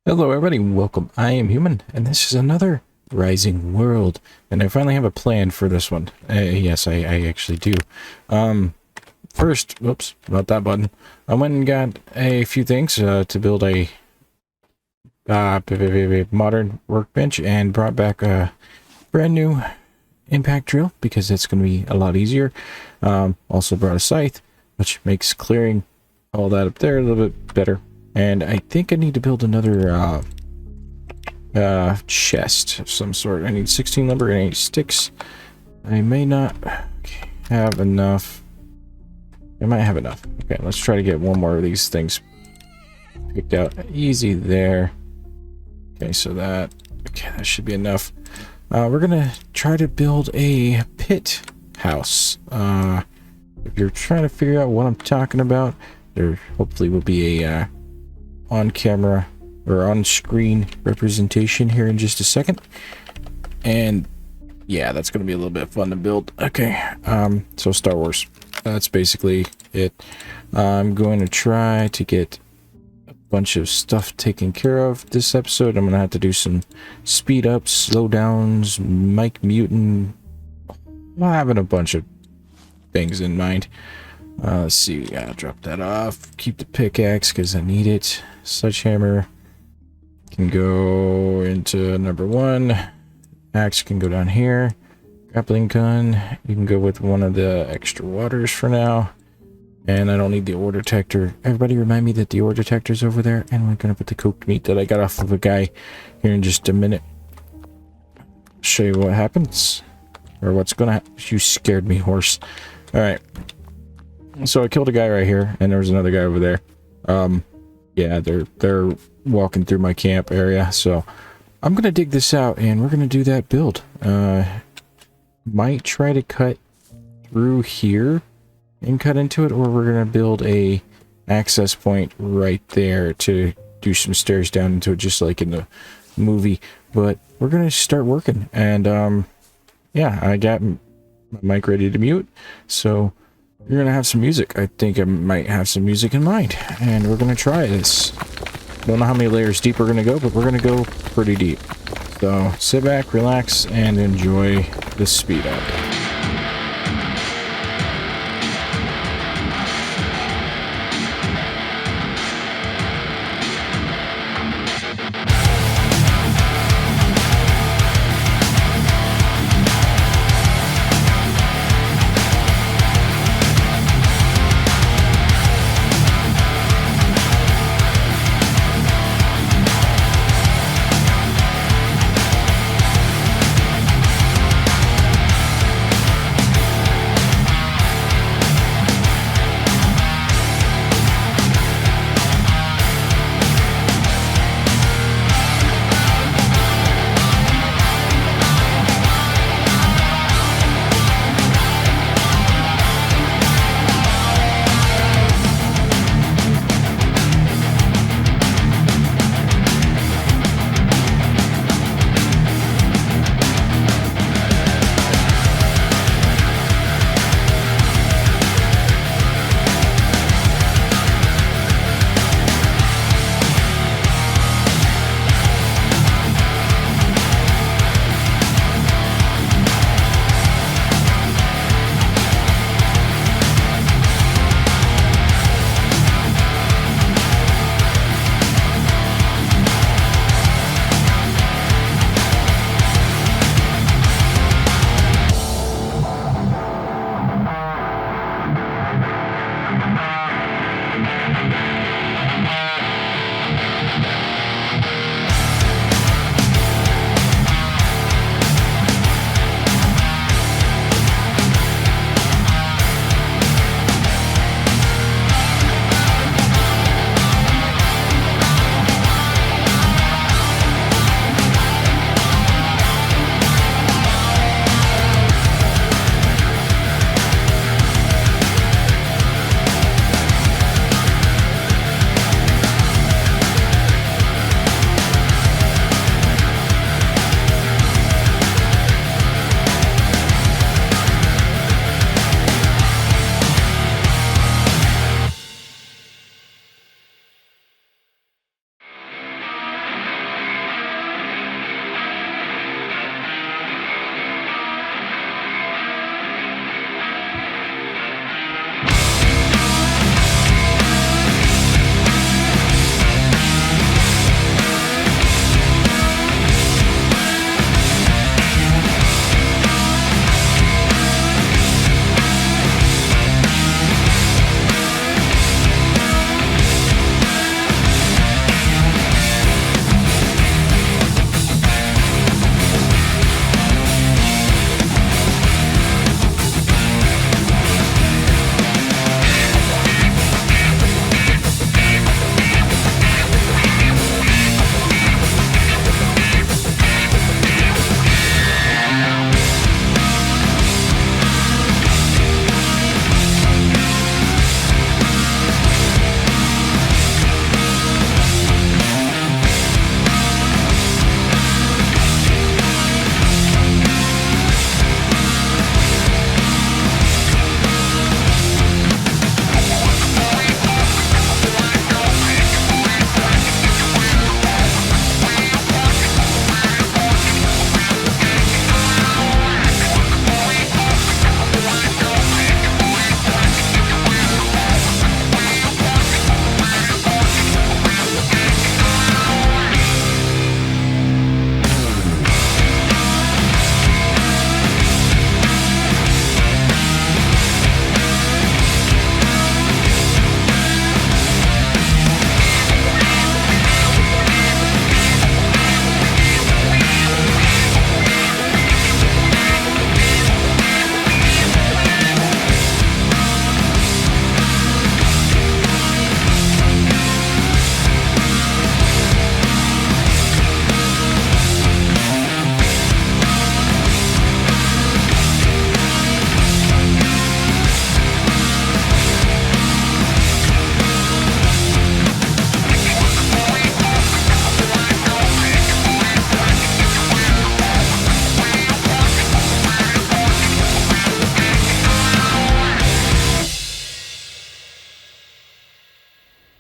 Hello everybody, welcome. I am Human, and this is another Rising World, and I finally have a plan for this one. Yes, I actually do. First, whoops, not that button. I went and got a few things to build a modern workbench, and brought back a brand new impact drill, because it's going to be a lot easier. Also brought a scythe, which makes clearing all that up there a little bit better. And I think I need to build another chest of some sort. I need 16 lumber and 8 sticks. I may not have enough. I might have enough. Okay, let's try to get one more of these things picked out. Easy there. Okay, so that should be enough. We're gonna try to build a pit house. If you're trying to figure out what I'm talking about, there hopefully will be a on camera or on screen representation here in just a second. And yeah, that's going to be a little bit fun to build. Okay, so Star Wars, that's basically it. I'm going to try to get a bunch of stuff taken care of this episode. I'm going to have to do some speed ups, slow downs, mic muting. I'm having a bunch of things in mind. Let's see, we gotta drop that off. Keep the pickaxe because I need it. Sledgehammer can go into number 1. Axe can go down here. Grappling gun, you can go with one of the extra waters for now. And I don't need the ore detector. Everybody remind me that the ore detector's over there. And we're gonna put the cooked meat that I got off of a guy here in just a minute. Show you what happens. Or what's gonna happen. You scared me, horse. Alright. So I killed a guy right here, and there was another guy over there. Yeah, they're walking through my camp area, so I'm gonna dig this out, and we're gonna do that build. Might try to cut through here and cut into it, or we're gonna build a access point right there to do some stairs down into it, just like in the movie. But we're gonna start working, and yeah, I got my mic ready to mute, so you're gonna have some music. I think I might have some music in mind, and we're gonna try this. Don't know how many layers deep we're gonna go, but we're gonna go pretty deep. So sit back, relax, and enjoy the speed up.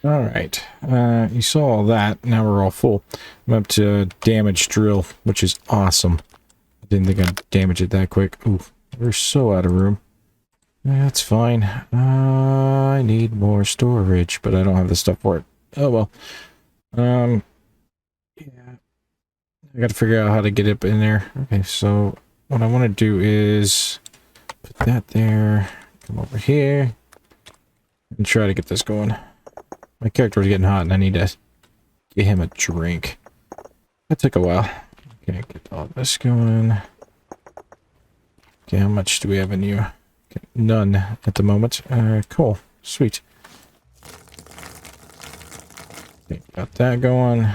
Alright, you saw all that. Now we're all full. I'm up to damage drill, which is awesome. I didn't think I'd damage it that quick. Ooh, we're so out of room. That's fine. I need more storage, but I don't have the stuff for it. Oh well. Yeah. I gotta figure out how to get it in there. Okay, so what I want to do is put that there, come over here, and try to get this going. My character was getting hot and I need to get him a drink. That took a while. Okay, get all this going. Okay, how much do we have in you? Okay, none at the moment. Cool. Sweet. Okay, got that going.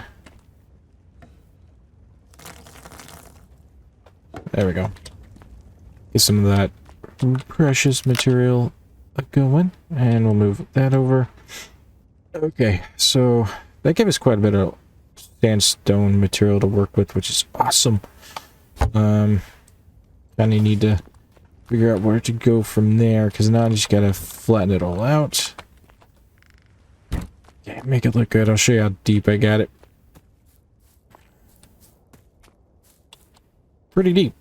There we go. Get some of that precious material going, and we'll move that over. Okay, so that gave us quite a bit of sandstone material to work with, which is awesome. Kind of need to figure out where to go from there, because now I just gotta flatten it all out. Okay, make it look good. I'll show you how deep I got it. Pretty deep.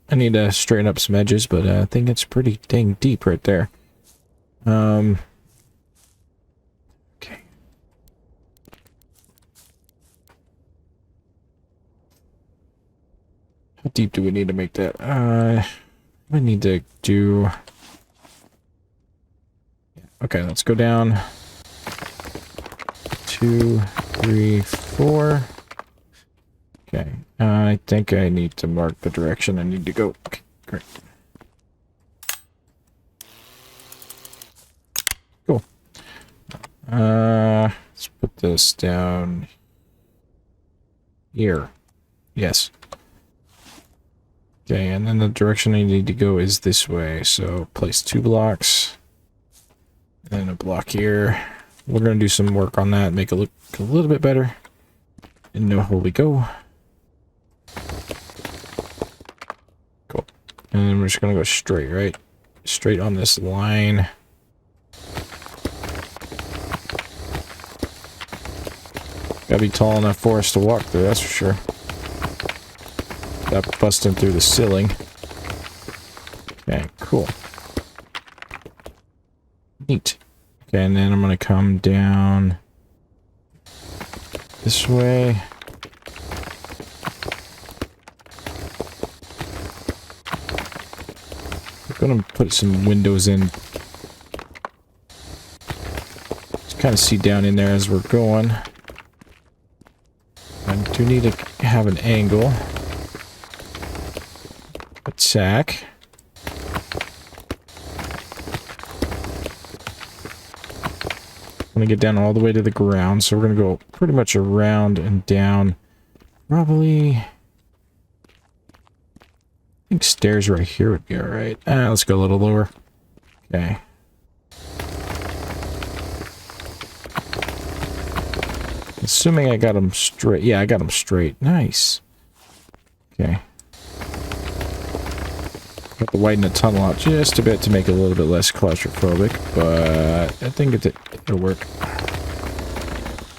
I need to straighten up some edges, but I think it's pretty dang deep right there. Okay. How deep do we need to make that? We need to do... Okay, let's go down. 2, 3, 4. Okay, I think I need to mark the direction I need to go. Okay, great. Cool. Let's put this down here. Yes. Okay, and then the direction I need to go is this way. So place 2 blocks. And a block here. We're going to do some work on that, make it look a little bit better. And know where we go. Cool. And then we're just going to go straight, right? Straight on this line. Gotta be tall enough for us to walk through, that's for sure. Without busting through the ceiling. Okay, cool. Neat. Okay, and then I'm gonna come down this way. I'm gonna put some windows in. Just kind of see down in there as we're going. I do need to have an angle. Attack. I'm gonna get down all the way to the ground, so we're gonna go pretty much around and down. Probably... I think stairs right here would be alright. Let's go a little lower. Okay. Assuming I got them straight. Yeah, I got them straight. Nice. Okay. Got to widen the tunnel out just a bit to make it a little bit less claustrophobic, but I think it'll work.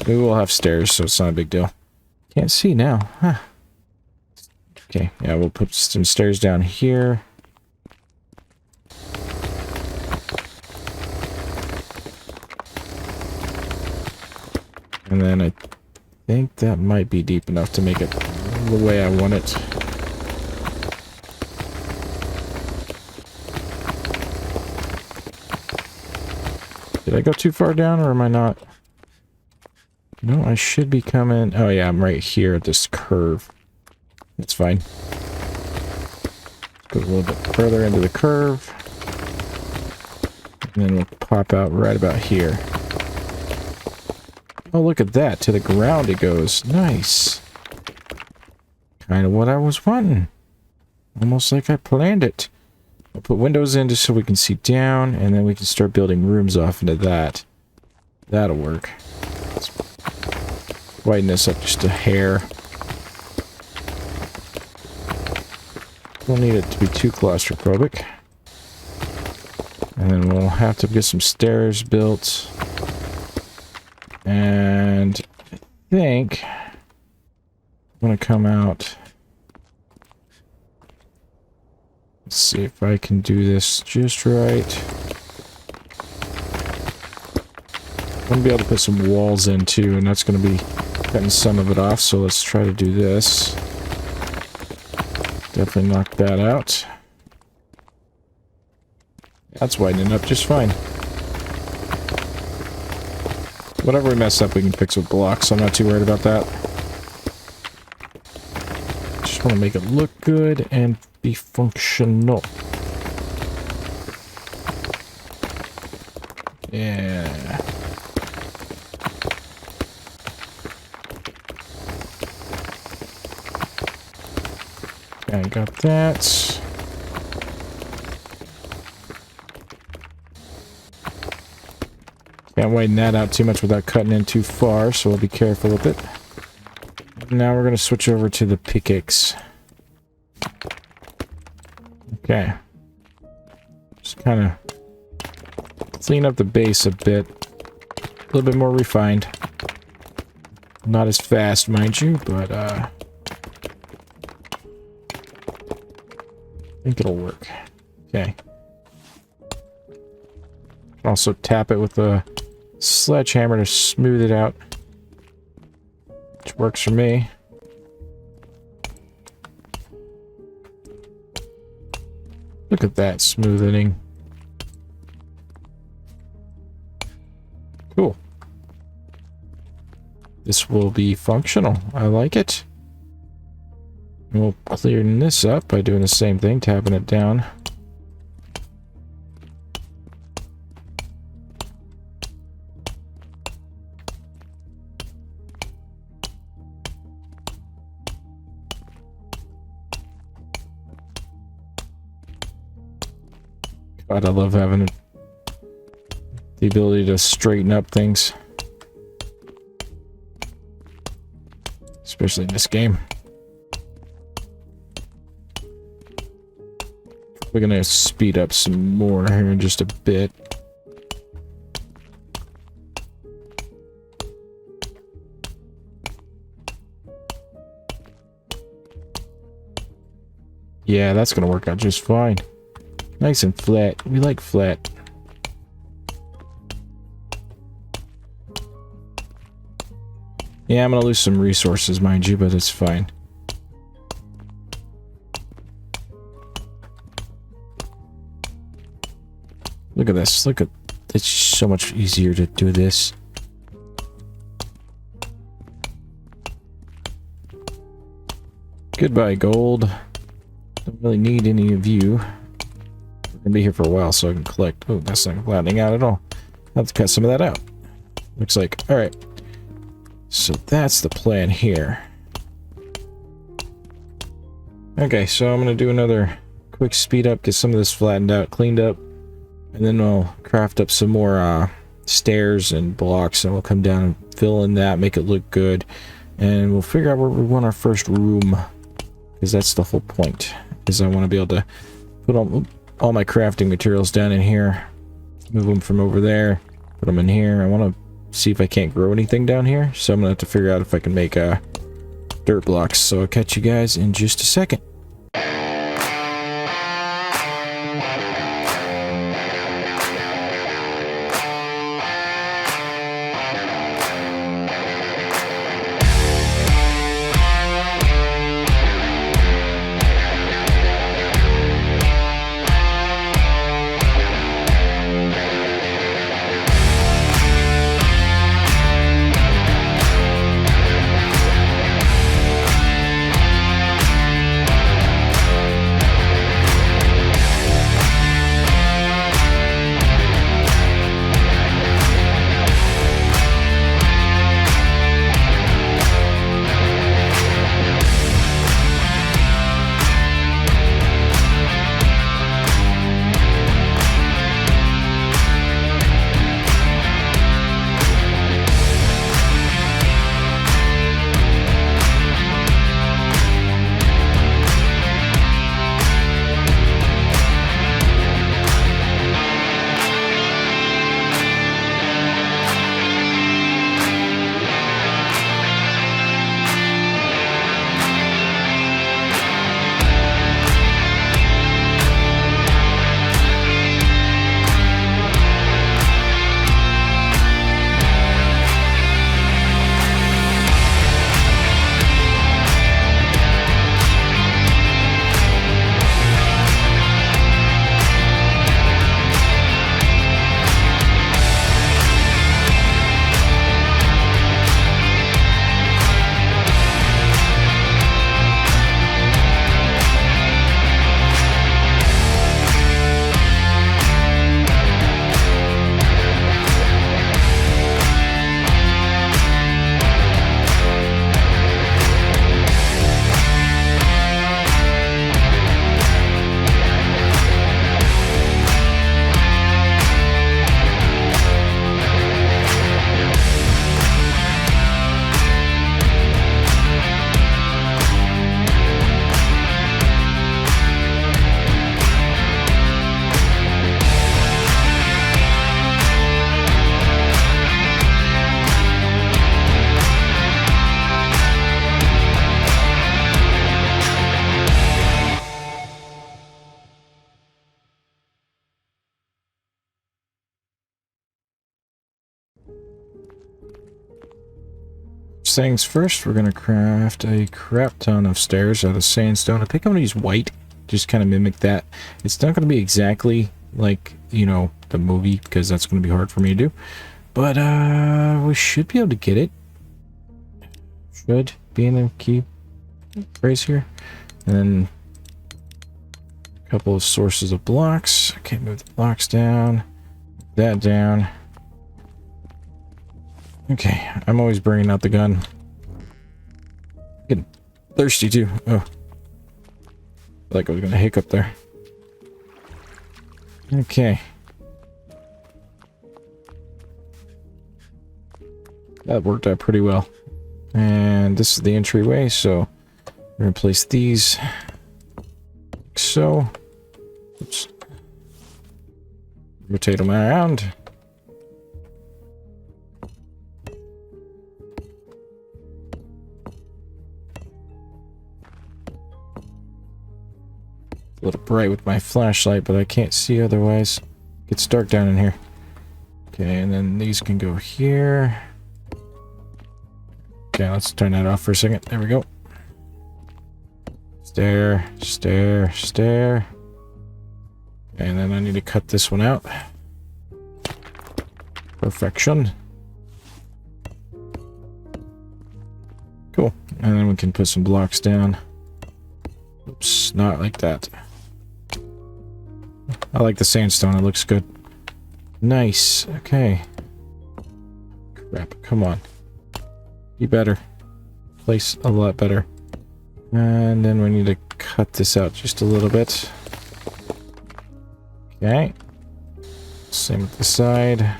We will have stairs, so it's not a big deal. Can't see now. Huh. Okay, yeah, we'll put some stairs down here. And then I think that might be deep enough to make it the way I want it. Did I go too far down, or am I not? No, I should be coming... Oh yeah, I'm right here at this curve. That's fine. Go a little bit further into the curve. And then we'll pop out right about here. Oh, look at that. To the ground it goes. Nice. Kind of what I was wanting. Almost like I planned it. I'll put windows in just so we can see down, and then we can start building rooms off into that. That'll work. Let's widen this up just a hair. Don't need it to be too claustrophobic. And then we'll have to get some stairs built. And I think I'm going to come out. Let's see if I can do this just right. I'm going to be able to put some walls in too, and that's going to be cutting some of it off, so let's try to do this. Definitely knock that out. That's widening up just fine. Whatever we mess up, we can fix with blocks, so I'm not too worried about that. Just want to make it look good and be functional. Yeah. Okay, I got that. Can't widen that out too much without cutting in too far, so we'll be careful with it. Now we're going to switch over to the pickaxe. Okay. Just kind of clean up the base a bit. A little bit more refined. Not as fast, mind you, but I think it'll work. Okay. Also tap it with a sledgehammer to smooth it out. Which works for me. Look at that smoothing. Cool. This will be functional. I like it. And we'll clear this up by doing the same thing, tapping it down. God, I love having the ability to straighten up things. Especially in this game. We're gonna speed up some more here in just a bit. Yeah, that's gonna work out just fine. Nice and flat. We like flat. Yeah, I'm gonna lose some resources, mind you, but it's fine. Look at this. Look at... It's so much easier to do this. Goodbye, gold. Don't really need any of you. We're gonna be here for a while, so I can collect... Oh, that's not flattening out at all. I'll have to cut some of that out. Looks like... Alright. So that's the plan here. Okay, so I'm gonna do another quick speed up, get some of this flattened out, cleaned up, and then we'll craft up some more stairs and blocks, and we'll come down and fill in that, make it look good, and we'll figure out where we want our first room, because that's the whole point, is I want to be able to put all my crafting materials down in here, move them from over there, put them in here. I want to see if I can't grow anything down here, so I'm gonna have to figure out if I can make dirt blocks. So I'll catch you guys in just a second. First things first, we're gonna craft a crap ton of stairs out of sandstone. I think I'm gonna use white, just kind of mimic that. It's not gonna be exactly like, you know, the movie, because that's gonna be hard for me to do. But we should be able to get it. Should be in a key phrase here. And then a couple of sources of blocks. Okay, move the blocks down. That down. Okay, I'm always bringing out the gun. Getting thirsty too. Oh. Like I was gonna hiccup there. Okay. That worked out pretty well. And this is the entryway, so we're gonna place these like so. Oops. Rotate them around. A little bright with my flashlight, but I can't see otherwise. It gets dark down in here. Okay, and then these can go here. Okay, let's turn that off for a second. There we go. Stair, stair, stair. And then I need to cut this one out. Perfection. Cool. And then we can put some blocks down. Oops, not like that. I like the sandstone, it looks good. Nice, okay. Crap, come on. Be better. Place a lot better. And then we need to cut this out just a little bit. Okay. Same with the side.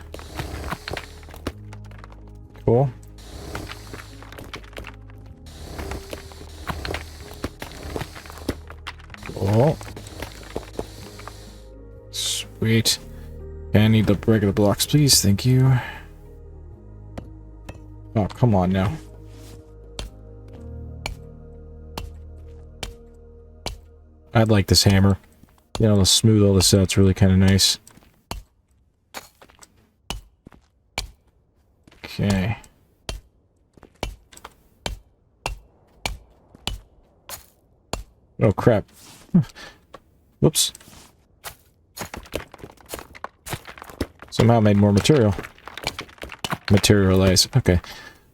Cool. Cool. Sweet. Okay, I need the regular blocks, please. Thank you. Oh, come on now. I'd like this hammer. You know, to smooth all this out, it's really kind of nice. Okay. Oh, crap. Whoops. Somehow made more material. Materialize. Okay.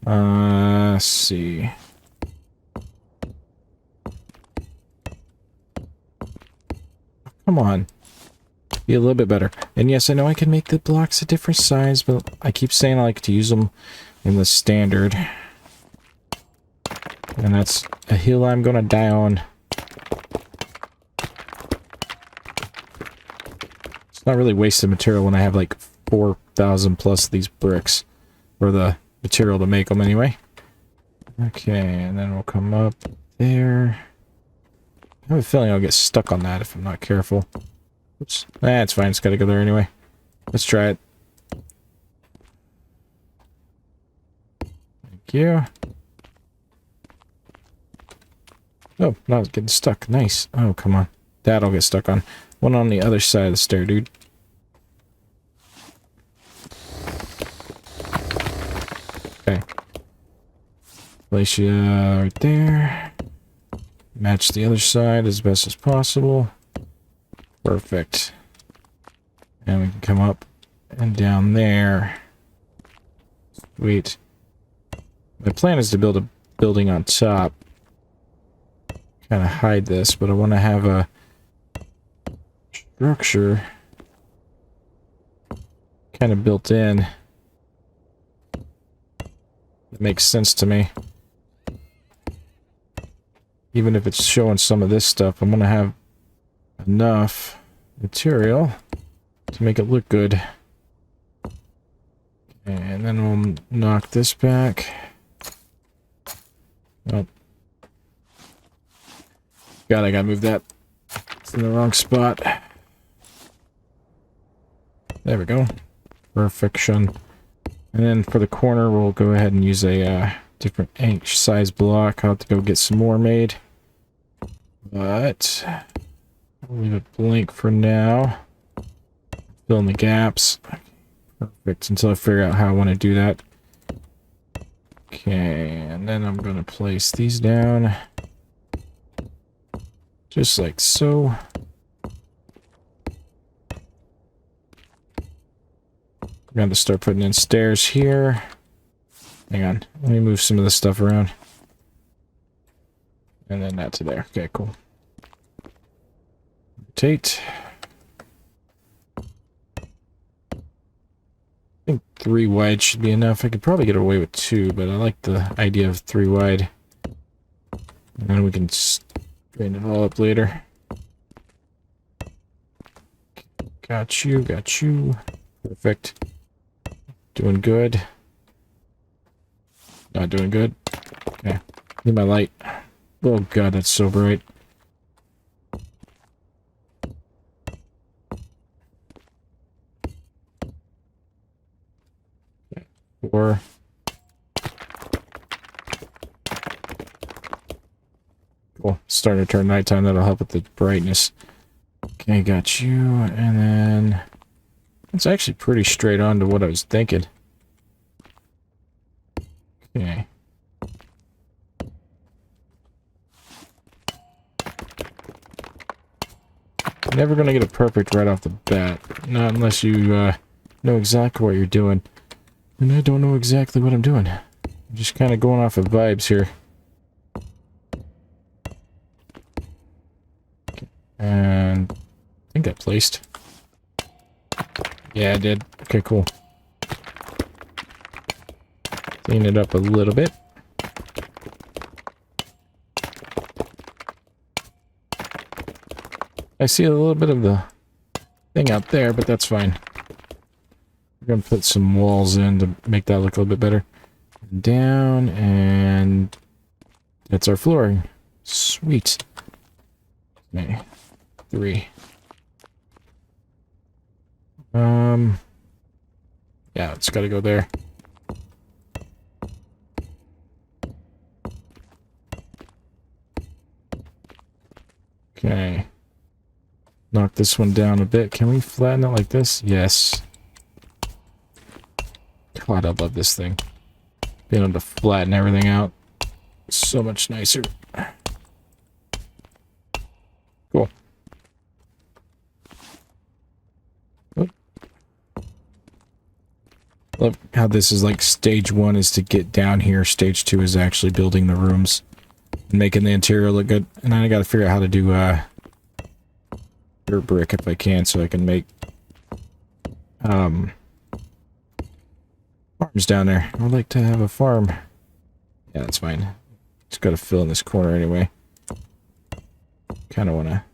Let's see. Come on. Be a little bit better. And yes, I know I can make the blocks a different size, but I keep saying I like to use them in the standard. And that's a hill I'm gonna die on. It's not really wasted material when I have like 4,000 plus of these bricks. Or the material to make them anyway. Okay, and then we'll come up there. I have a feeling I'll get stuck on that if I'm not careful. Oops. It's fine. It's got to go there anyway. Let's try it. Thank you. Oh, now it's getting stuck. Nice. Oh, come on. That'll get stuck on. One on the other side of the stair, dude. Okay. Place you right there. Match the other side as best as possible. Perfect. And we can come up and down there. Sweet. My plan is to build a building on top. Kind of hide this, but I want to have a structure kind of built in. It makes sense to me. Even if it's showing some of this stuff, I'm gonna have enough material to make it look good. And then we'll knock this back. Oh. God, I gotta move that. It's in the wrong spot. There we go. Perfection. And then for the corner, we'll go ahead and use a different inch size block. I'll have to go get some more made. But I'll leave it blank for now. Fill in the gaps. Perfect. Until I figure out how I want to do that. Okay, and then I'm going to place these down. Just like so. I'm going to start putting in stairs here. Hang on, let me move some of this stuff around. And then that to there. Okay, cool. Rotate. I think 3 wide should be enough. I could probably get away with 2, but I like the idea of 3 wide. And then we can straighten it all up later. Got you, got you. Perfect. Doing good. Not doing good. Okay. Need my light. Oh god, that's so bright. Okay. 4. Cool. Starting to turn nighttime. That'll help with the brightness. Okay, got you. And then it's actually pretty straight on to what I was thinking. Okay. Never gonna get it perfect right off the bat. Not unless you know exactly what you're doing. And I don't know exactly what I'm doing. I'm just kind of going off of vibes here. Okay. And I think that placed. Yeah, I did. Okay, cool. Clean it up a little bit. I see a little bit of the thing out there, but that's fine. We're going to put some walls in to make that look a little bit better. Down, and that's our flooring. Sweet. Okay. 3. Yeah, it's got to go there. Okay. Knock this one down a bit. Can we flatten it like this? Yes. God, I love this thing. Being able to flatten everything out. So much nicer. Cool. Oop. Love how this is like stage 1 is to get down here. Stage 2 is actually building the rooms. And making the interior look good. And then I gotta figure out how to do, dirt brick if I can, so I can make farms down there. I'd like to have a farm. Yeah, that's fine. Just gotta fill in this corner anyway. Kind of want to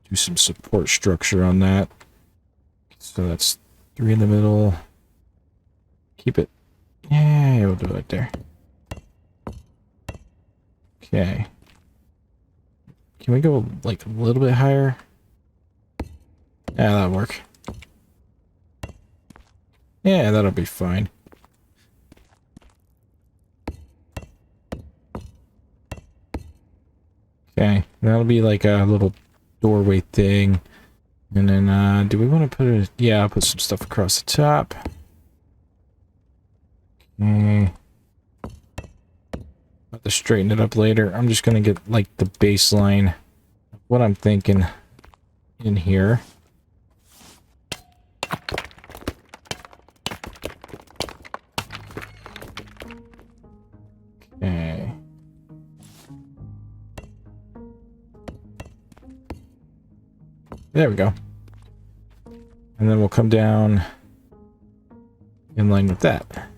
do some support structure on that. So that's 3 in the middle. Keep it. Yeah, we'll do it there. Okay. Can we go, like, a little bit higher? Yeah, that'll work. Yeah, that'll be fine. Okay, that'll be like a little doorway thing. And then, do we want to put a... Yeah, I'll put some stuff across the top. Okay. I'll have to straighten it up later. I'm just gonna get, like, the baseline of what I'm thinking in here. Okay. There we go. And then we'll come down in line with that.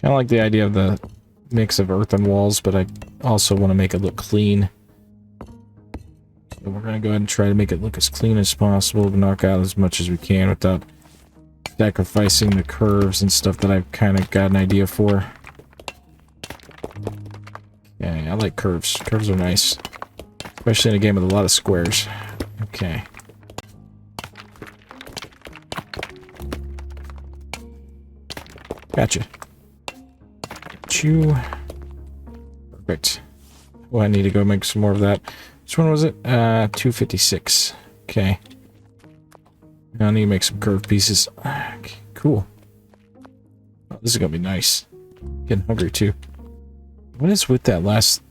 Kind of like the idea of the mix of earthen walls, but I also want to make it look clean. So we're going to go ahead and try to make it look as clean as possible, knock out as much as we can without sacrificing the curves and stuff that I've kind of got an idea for. Yeah, I like curves. Curves are nice. Especially in a game with a lot of squares. Okay. Gotcha. Chew. Perfect. Oh, I need to go make some more of that. Which one was it? 256. Okay. I need to make some curved pieces. Okay, cool. Oh, this is gonna be nice. Getting hungry too. What is with that last...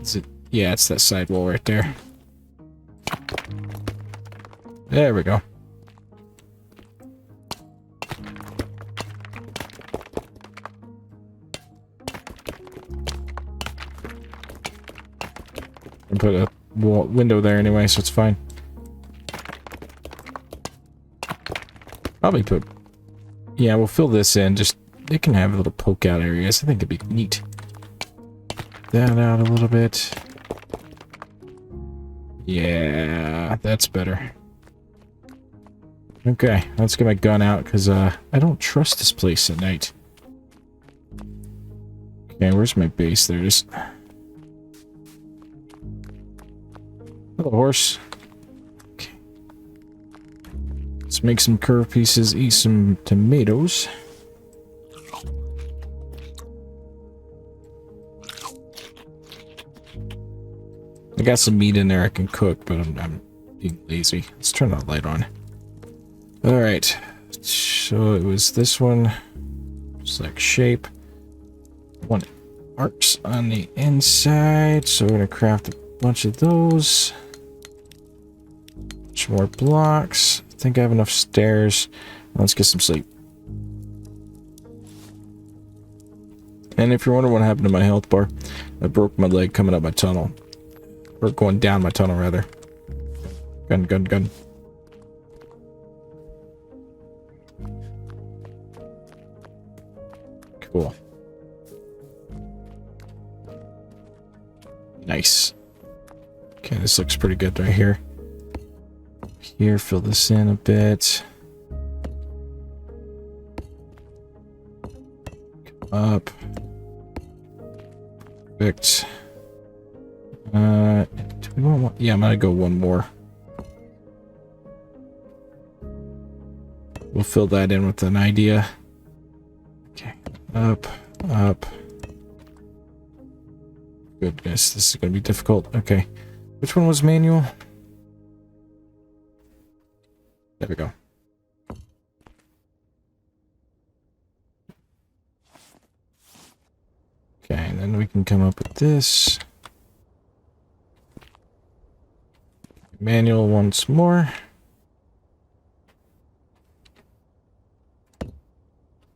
Is it... Yeah, it's that side wall right there. There we go. And put a window there anyway, so it's fine. Probably put... Yeah, we'll fill this in. Just... It can have little poke out areas. I think it'd be neat. That out a little bit. Yeah, that's better. Okay, let's get my gun out, because I don't trust this place at night. Okay, where's my base? There it is. Hello, horse. Okay. Let's make some curved pieces, eat some tomatoes. I got some meat in there I can cook, but I'm being lazy. Let's turn that light on. Alright. So it was this one. Select shape. One arcs on the inside. So we're going to craft a bunch of those. Bunch more blocks. I think I have enough stairs. Let's get some sleep. And if you're wondering what happened to my health bar, I broke my leg coming up my tunnel. Or going down my tunnel, rather. Gun, gun, gun. Cool. Nice. Okay, this looks pretty good right here. Here, fill this in a bit. Come up. Perfect. Do we want one? Yeah, I'm gonna go one more. We'll fill that in with an idea. Okay, up, up. Goodness, this is gonna be difficult. Okay, which one was manual? There we go. Okay, and then we can come up with this. Manual once more.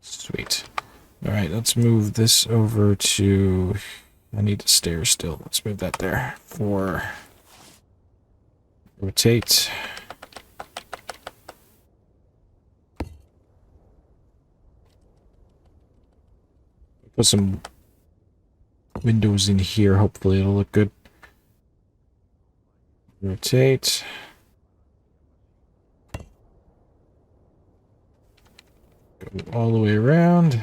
Sweet. Alright, let's move this over to... I need the stairs still. Let's move that there. For... Rotate. Put some windows in here. Hopefully it'll look good. Rotate. Go all the way around.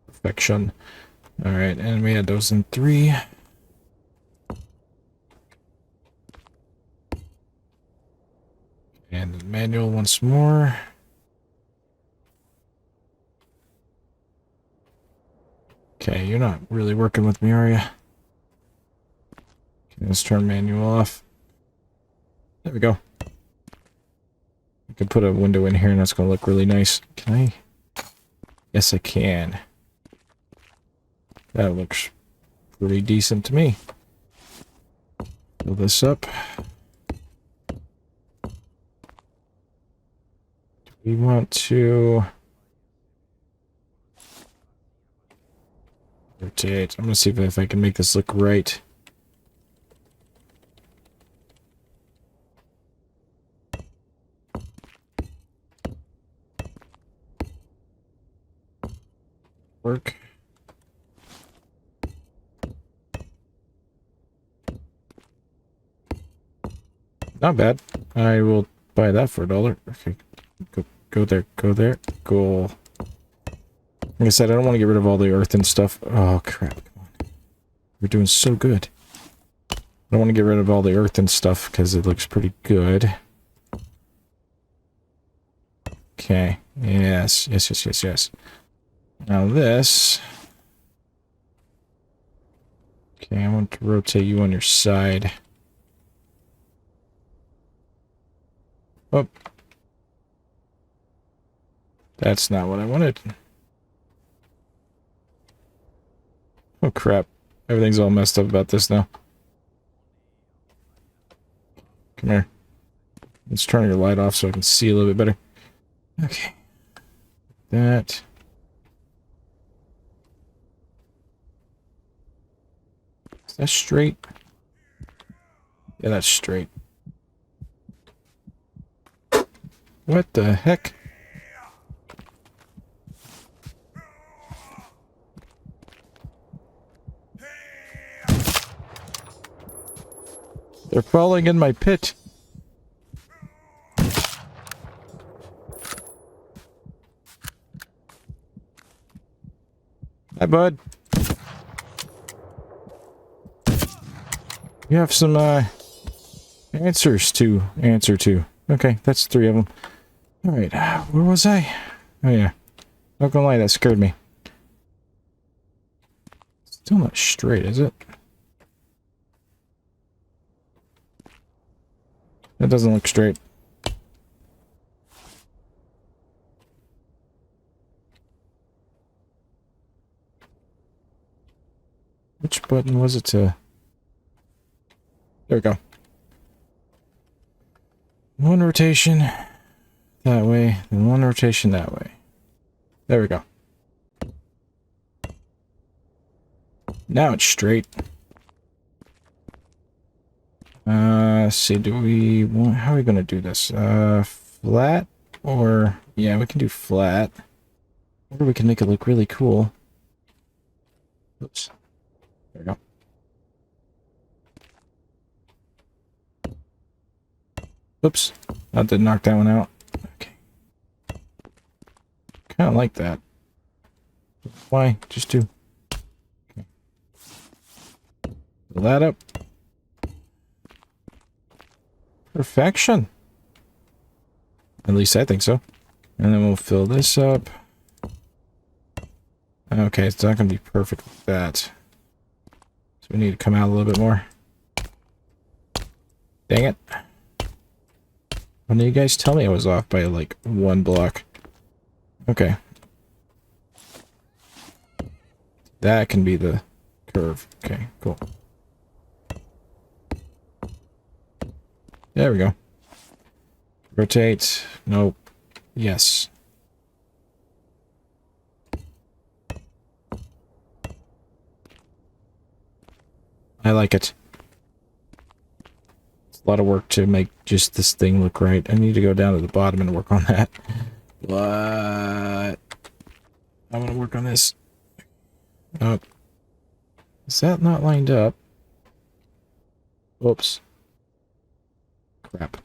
Perfection. Alright, and we had those in 3. And the manual once more. Okay, you're not really working with me, are you? Let's turn manual off. There we go. I can put a window in here and that's going to look really nice. Can I? Yes, I can. That looks pretty decent to me. Fill this up. Do we want to... rotate. I'm going to see if I can make this look right. Work. Not bad. I will buy that for $1. Okay. Go there. Go there. Go. Like I said, I don't want to get rid of all the earth and stuff. Oh, crap. Come on. We're doing so good. I don't want to get rid of all the earth and stuff because it looks pretty good. Okay. Yes. Yes, yes, yes, yes. Now this... Okay, I want to rotate you on your side. Oh. That's not what I wanted. Oh crap. Everything's all messed up about this now. Come here. Let's turn your light off so I can see a little bit better. Okay. That. Is that straight? Yeah, that's straight. What the heck? They're falling in my pit. Hi, bud. You have some, answers to answer to. Okay, that's 3 of them. Alright, where was I? Oh, yeah. Not gonna lie, that scared me. Still not straight, is it? That doesn't look straight. Which button was it to... There we go. One rotation that way, and one rotation that way. There we go. Now it's straight. Let's see, do we want... How are we gonna do this? Flat? Or... Yeah, we can do flat. Or we can make it look really cool. Oops. There we go. Oops. That did knock that one out. Okay. Kind of like that. Why? Just do. Okay. Fill that up. Perfection. At least I think so. And then we'll fill this up. Okay, it's not going to be perfect with that. So we need to come out a little bit more. Dang it. Why didn't you guys tell me I was off by like 1 block? Okay. That can be the curve. Okay, cool. There we go. Rotate. Nope. Yes. I like it. It's a lot of work to make just this thing look right. I need to go down to the bottom and work on that. But I want to work on this. Oh. Is that not lined up? Oops. Crap.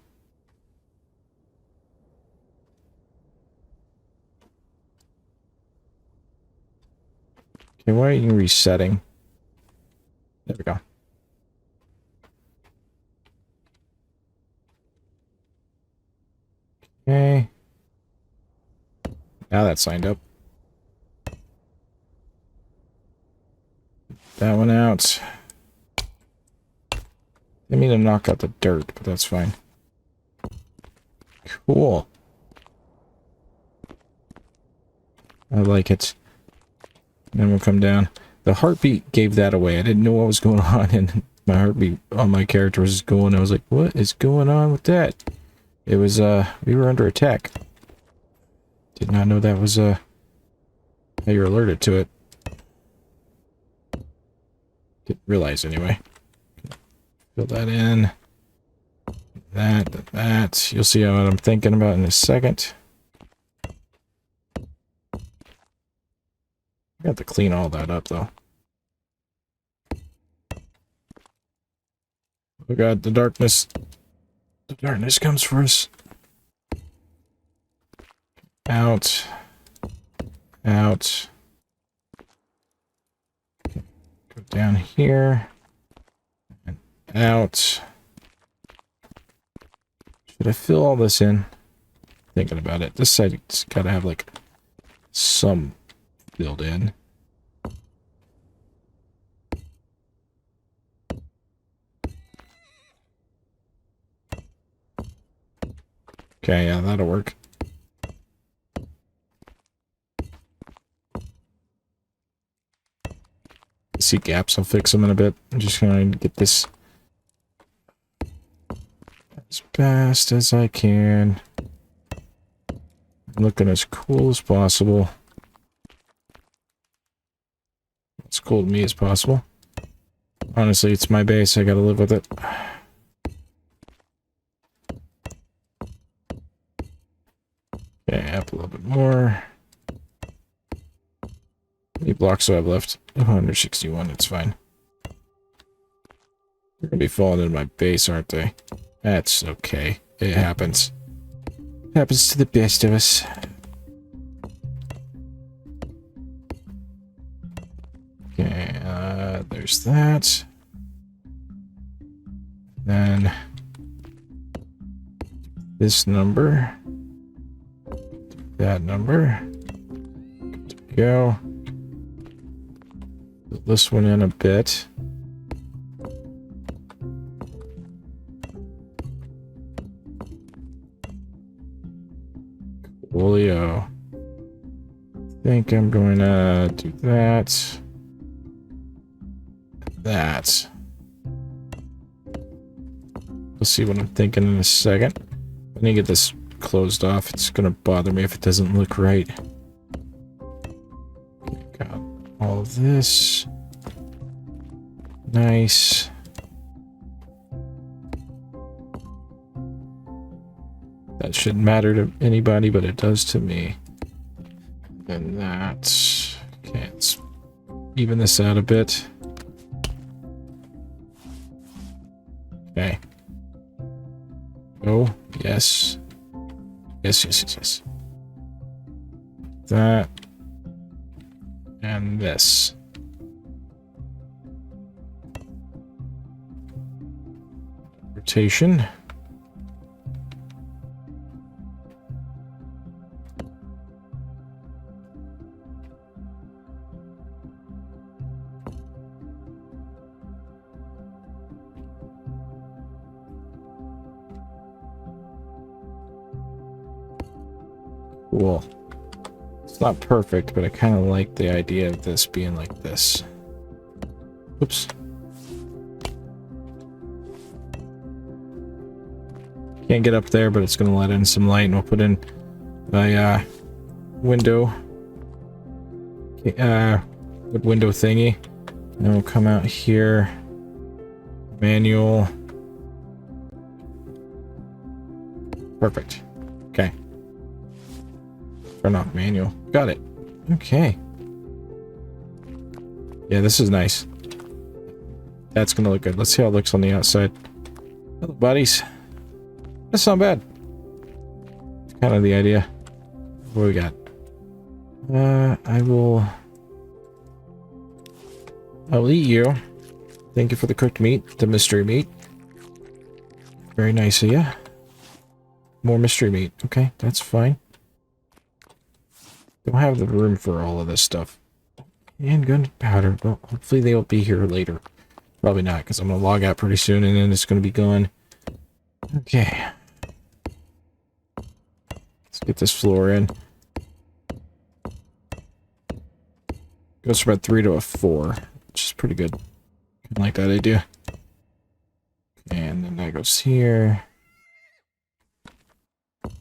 Okay, why are you resetting? There we go. Okay. Now that's signed up. That one out. I mean to knock out the dirt, but that's fine. Cool. I like it. Then we'll come down. The heartbeat gave that away. I didn't know what was going on, and my heartbeat on my character was going. I was like, what is going on with that? It was, we were under attack. Did not know that was, how you're alerted to it. Didn't realize anyway. Fill that in. That. You'll see what I'm thinking about in a second. I got to clean all that up, though. Oh god, the darkness. The darkness comes for us. Out. Out. Go down here. And out. Should I fill all this in? Thinking about it. This side's gotta have, like, some filled in. Okay, yeah, that'll work. See gaps, I'll fix them in a bit. I'm just going to get this as fast as I can. Looking as cool as possible. As cool to me as possible. Honestly, it's my base. I gotta live with it. Okay, up a little bit more. How many blocks do I have left? 161, it's fine. They're gonna be falling into my base, aren't they? That's okay. It happens. It happens to the best of us. Okay, there's that. Then this number. That number. Good to go. Put this one in a bit. Coolio. I think I'm going to do that. That. We'll see what I'm thinking in a second. I need to get this closed off. It's going to bother me if it doesn't look right. Got all of this. Nice. That shouldn't matter to anybody, but it does to me. And that. Okay, let's even this out a bit. Okay. Oh, yes. Yes, yes, yes, yes. That. And this. Rotation. Cool. It's not perfect, but I kind of like the idea of this being like this. Oops. Can't get up there, but it's going to let in some light, and we'll put in a window. Wood window thingy. And we'll come out here. Manual. Perfect. Okay. Turn off manual. Got it. Okay. Yeah, this is nice. That's gonna look good. Let's see how it looks on the outside. Hello, buddies. That's not bad. It's kind of the idea. What do we got? I'll eat you. Thank you for the cooked meat, the mystery meat. Very nice of you. More mystery meat. Okay, that's fine. Don't have the room for all of this stuff. And gunpowder. Well, hopefully they'll be here later. Probably not, because I'm going to log out pretty soon and then it's going to be gone. Okay. Let's get this floor in. Goes from a 3 to a 4, which is pretty good. Kind of like that idea. And then that goes here.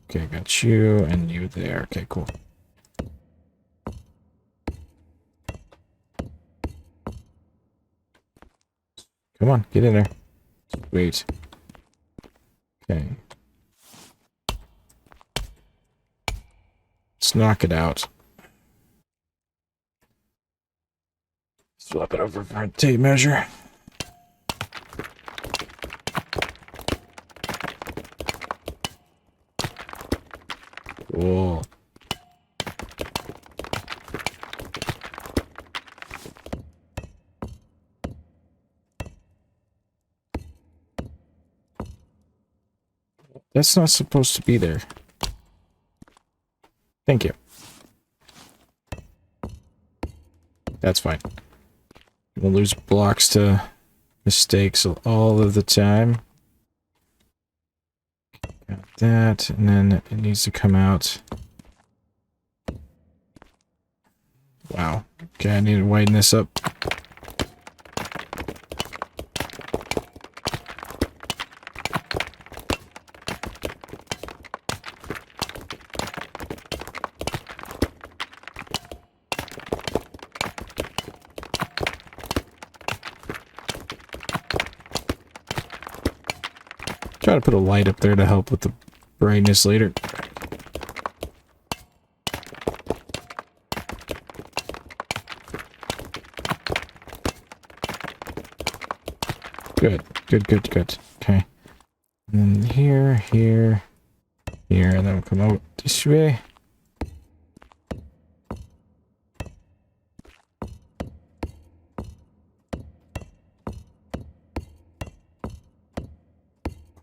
Okay, got you and you there. Okay, cool. Come on, get in there. Wait. Okay. Let's knock it out. Swap it over for a tape measure. Cool. That's not supposed to be there. Thank you. That's fine. We'll lose blocks to mistakes all of the time. Got that, and then it needs to come out. Wow. Okay, I need to widen this up. Try to put a light up there to help with the brightness later. Good, good, good, good. Okay. And then here, here, here, and then we'll come out this way.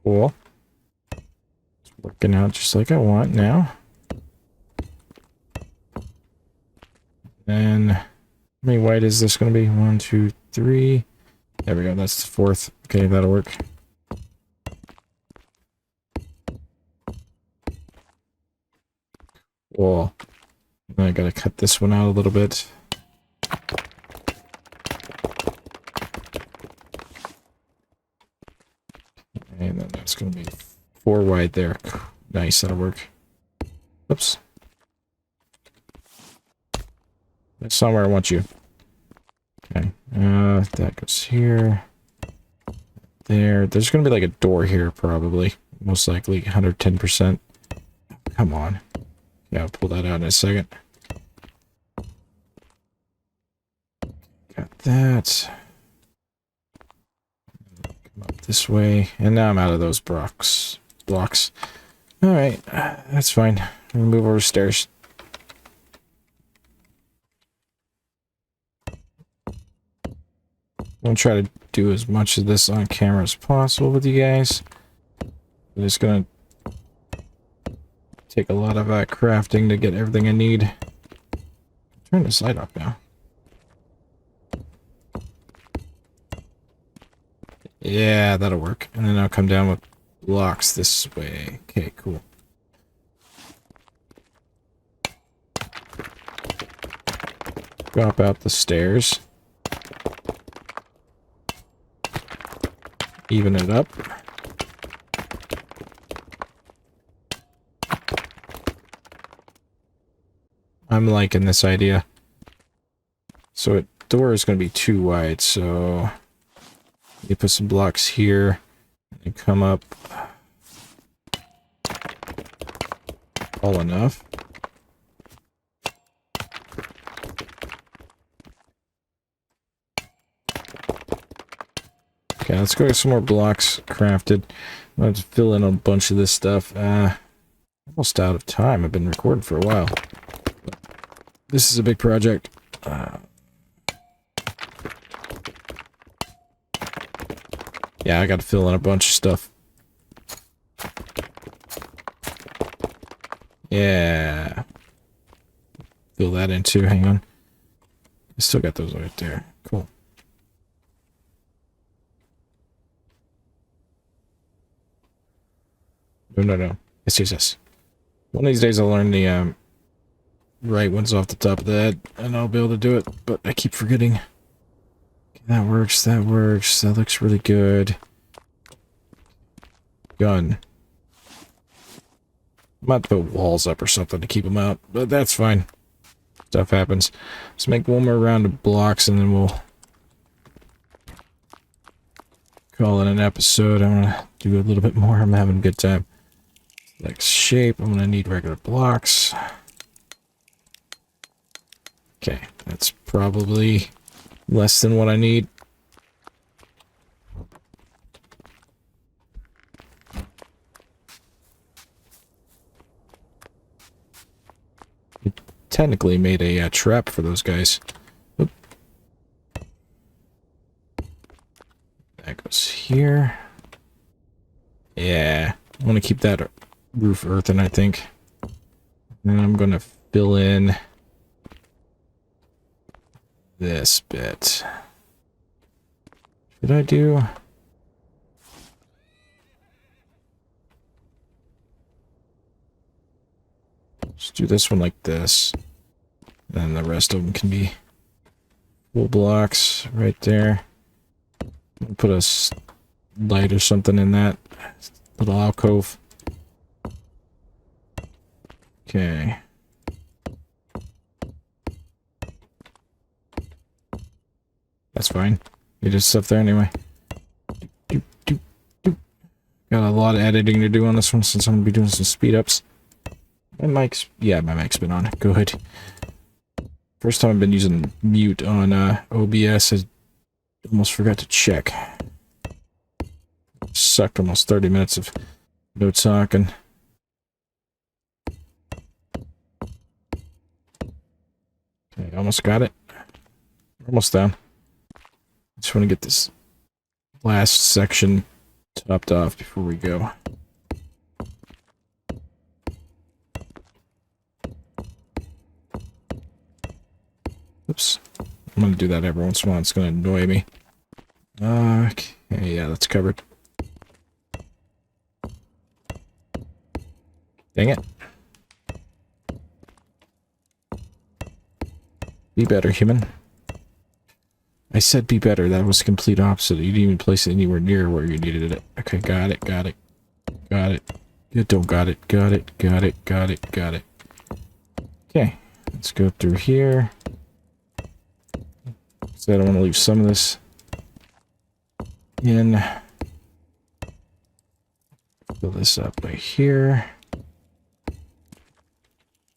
Cool. It's working out just like I want now. And how many white is this going to be? 1, 2, 3. There we go. That's the fourth. Okay, that'll work. Cool. I gotta cut this one out a little bit. And then that's gonna be 4 wide there. Nice, that'll work. Oops. That's not where I want you. Okay. That goes here. There. There's gonna be like a door here, probably. Most likely 110%. Come on. Yeah, I'll pull that out in a second. Got that. Come up this way. And now I'm out of those blocks. Alright, that's fine. We'll move over stairs. I'm gonna try to do as much of this on camera as possible with you guys. I'm just gonna take a lot of crafting to get everything I need. Turn this light off now. Yeah, that'll work. And then I'll come down with blocks this way. Okay, cool. Drop out the stairs. Even it up. I'm liking this idea. So the door is going to be too wide, so you put some blocks here and come up all enough. Okay, let's go get some more blocks crafted. I'm going to fill in a bunch of this stuff. Almost out of time. I've been recording for a while. This is a big project. Yeah, I got to fill in a bunch of stuff. Yeah. Fill that in too. Hang on. I still got those right there. Cool. No. Yes. One of these days I'll learn the right ones off the top of the head, and I'll be able to do it, but I keep forgetting. Okay, that works. That looks really good. Gun. I might put walls up or something to keep them out, but that's fine. Stuff happens. Let's make one more round of blocks, and then we'll call it an episode. I'm gonna do a little bit more. I'm having a good time. Like shape, I'm gonna need regular blocks. Okay, that's probably less than what I need. It technically made a trap for those guys. Oop. That goes here. Yeah, I want to keep that roof earthen, I think. And then I'm going to fill in this bit. Should I do? Let's do this one like this. And the rest of them can be full blocks right there. Put a light or something in that little alcove. Okay. That's fine. You just stuff there anyway. Got a lot of editing to do on this one since I'm gonna be doing some speed ups. My mic's been on. Good. First time I've been using mute on OBS. I almost forgot to check. Sucked almost 30 minutes of no talking. Okay, almost got it. Almost done. Just want to get this last section topped off before we go. Oops. I'm going to do that every once in a while. It's going to annoy me. Okay, yeah, that's covered. Dang it. Be better, human. I said be better. That was the complete opposite. You didn't even place it anywhere near where you needed it. Okay, got it, got it. Got it. You don't got it. Got it, got it, got it, got it. Okay, let's go through here. So I don't want to leave some of this in. Fill this up right here.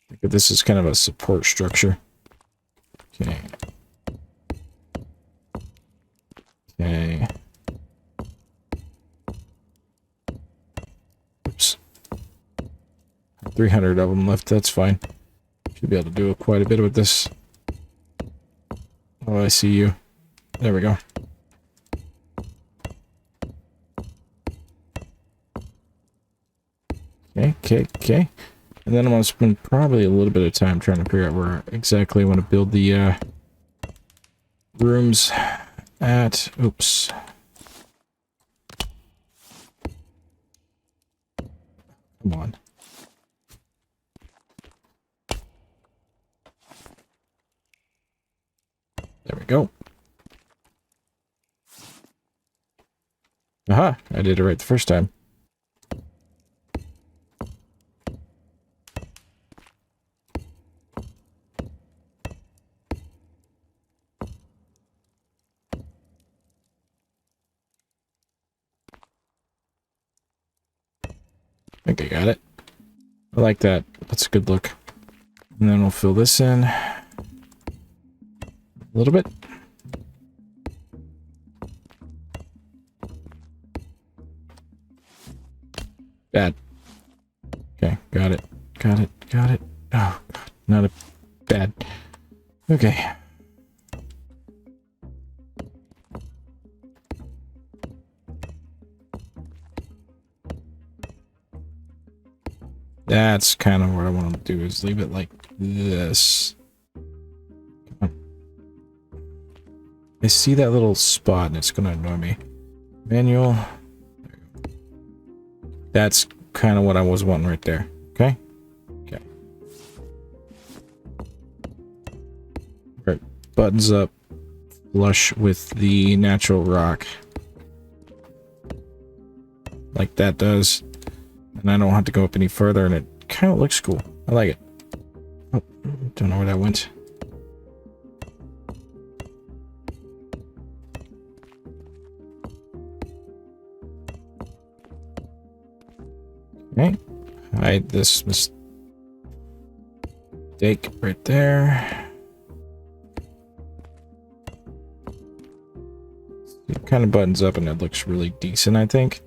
Think of this as kind of a support structure. Okay. Okay. Oops. 300 of them left, that's fine. Should be able to do quite a bit with this. Oh, I see you. There we go. Okay, okay, okay. And then I'm going to spend probably a little bit of time trying to figure out where exactly I want to build the rooms at. Oops. Come on. There we go. Aha! I did it right the first time. I think I got it. I like that. That's a good look. And then we'll fill this in a little bit. Bad. Okay, got it. Got it. Got it. Oh, God, not a bad. Okay. That's kind of what I want to do, is leave it like this. Come on. I see that little spot and it's going to annoy me. Manual. That's kind of what I was wanting right there. Okay? Okay. Right. Buttons up. Flush with the natural rock. Like that does. And I don't have to go up any further, and it kind of looks cool. I like it. Oh, don't know where that went. Okay. Hide this mistake right there. It kind of buttons up, and it looks really decent, I think.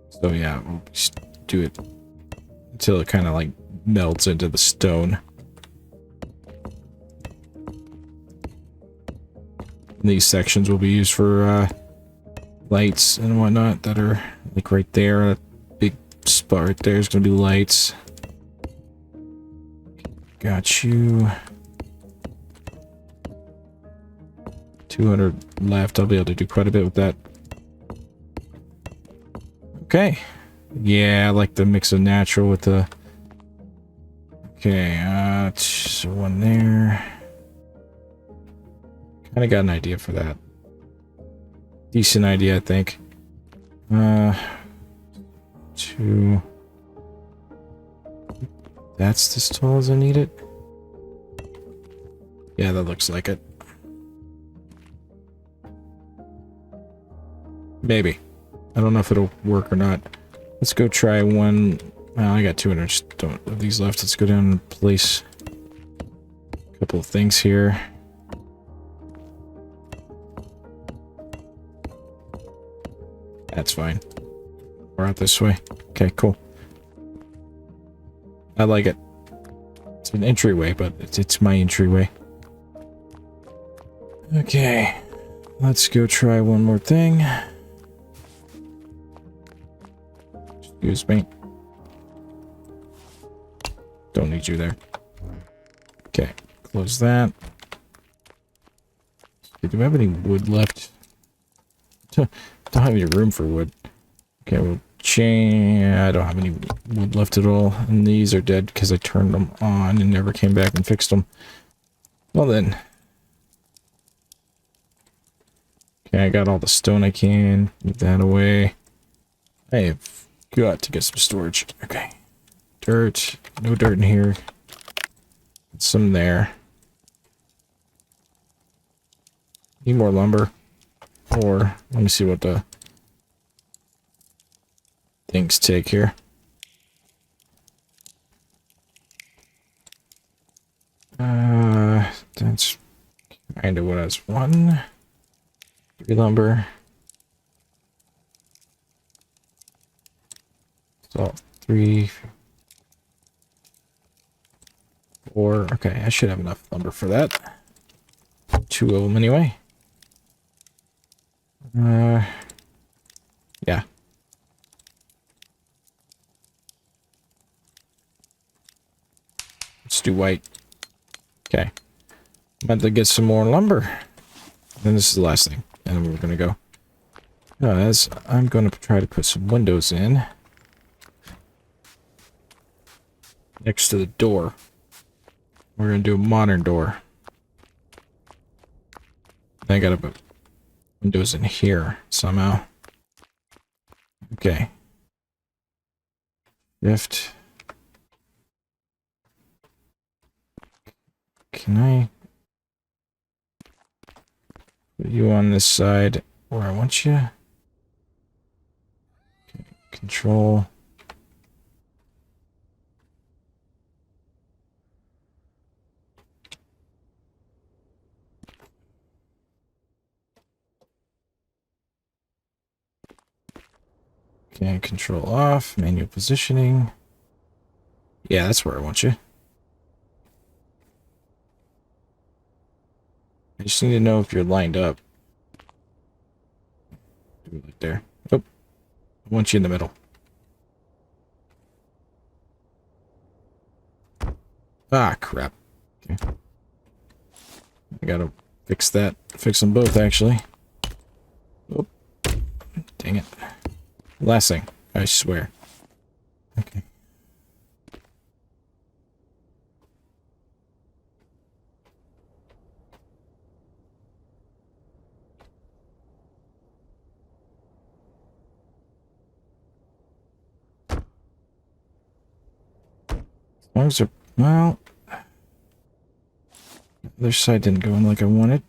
So yeah, we'll just do it until it kind of like melts into the stone. And these sections will be used for lights and whatnot that are like right there. A big spot right there is going to be lights. Got you. 200 left. I'll be able to do quite a bit with that. Okay. Yeah, I like the mix of natural with the... Okay, so one there. Kind of got an idea for that. Decent idea, I think. 2. That's as tall as I need it. Yeah, that looks like it. Maybe. I don't know if it'll work or not. Let's go try one. Well, I got 200 of these left. Let's go down and place a couple of things here. That's fine. We're out this way. Okay, cool. I like it. It's an entryway, but it's my entryway. Okay. Let's go try one more thing. Excuse me. Don't need you there. Okay, close that. Do we have any wood left? Don't have any room for wood. Okay, we'll change. I don't have any wood left at all. And these are dead because I turned them on and never came back and fixed them. Well then. Okay, I got all the stone I can. Move that away. I have got to get some storage. Okay. Dirt. No dirt in here. Some there. Need more lumber. Or, let me see what the things take here. That's kind of what I was 1. 3 lumber. So 3, 4. Okay, I should have enough lumber for that. 2 of them anyway. Yeah. Let's do white. Okay. I'm about to get some more lumber. And this is the last thing. And then we're gonna go. As I'm gonna try to put some windows in. Next to the door. We're gonna do a modern door. I gotta put windows in here somehow. Okay. Lift. Can I put you on this side where I want you? Okay. Control. Okay, control off, manual positioning. Yeah, that's where I want you. I just need to know if you're lined up. Do it right there. Oh, I want you in the middle. Ah, crap. Okay. I gotta fix that. Fix them both, actually. Oh, dang it. Last thing, I swear. Okay. As long as they're, well, the other side didn't go in like I wanted.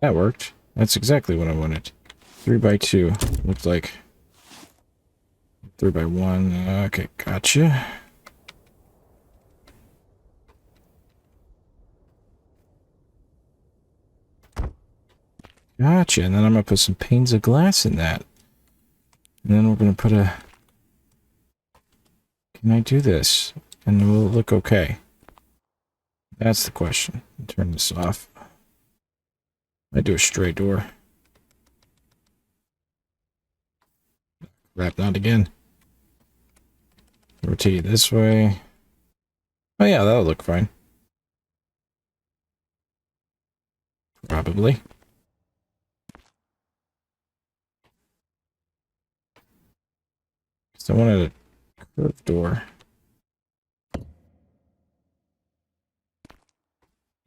That worked. That's exactly what I wanted. 3 by 2. Looked like 3 by 1. Okay, gotcha. Gotcha. And then I'm gonna put some panes of glass in that. And then we're gonna put a... Can I do this? And will it look okay? That's the question. Turn this off. I do a straight door. Crap, not again. Rotate it this way. Oh yeah, that'll look fine. Probably. So I wanted a curved door.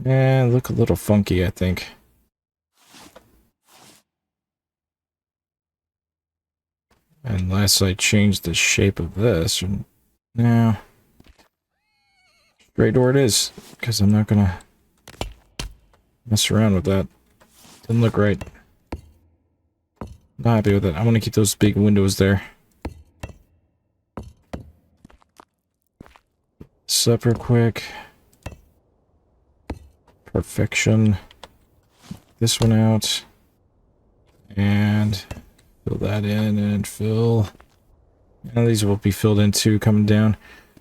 Yeah, look a little funky, I think. Unless I change the shape of this. No. Straight door it is. Because I'm not gonna mess around with that. Didn't look right. Not happy with it. I want to keep those big windows there. This up real quick. Perfection. This one out. And fill that in and fill. And these will be filled in too coming down.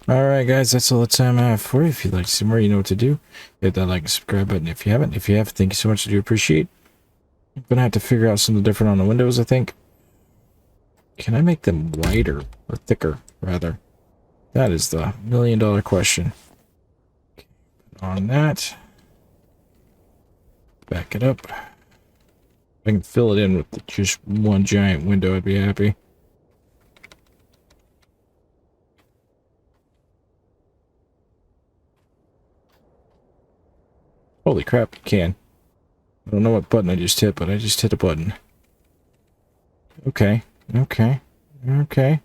Alright guys, that's all the time I have for you. If you'd like to see more, you know what to do. Hit that like and subscribe button if you haven't. If you have, thank you so much. I do appreciate. I'm gonna have to figure out something different on the windows, I think. Can I make them wider or thicker, rather? That is the million-dollar question. Okay, on that. Back it up. If I can fill it in with just one giant window, I'd be happy. Holy crap, you can. I don't know what button I just hit, but I just hit a button. Okay, okay, okay.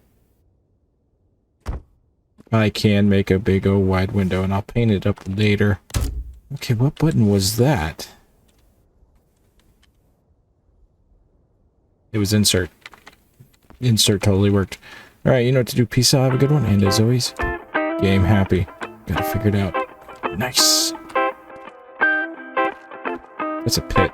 I can make a big old wide window, and I'll paint it up later. Okay, what button was that? It was insert. Insert totally worked. Alright, you know what to do. Peace out, have a good one, and as always, game happy. Got it figured out. Nice. That's a pit.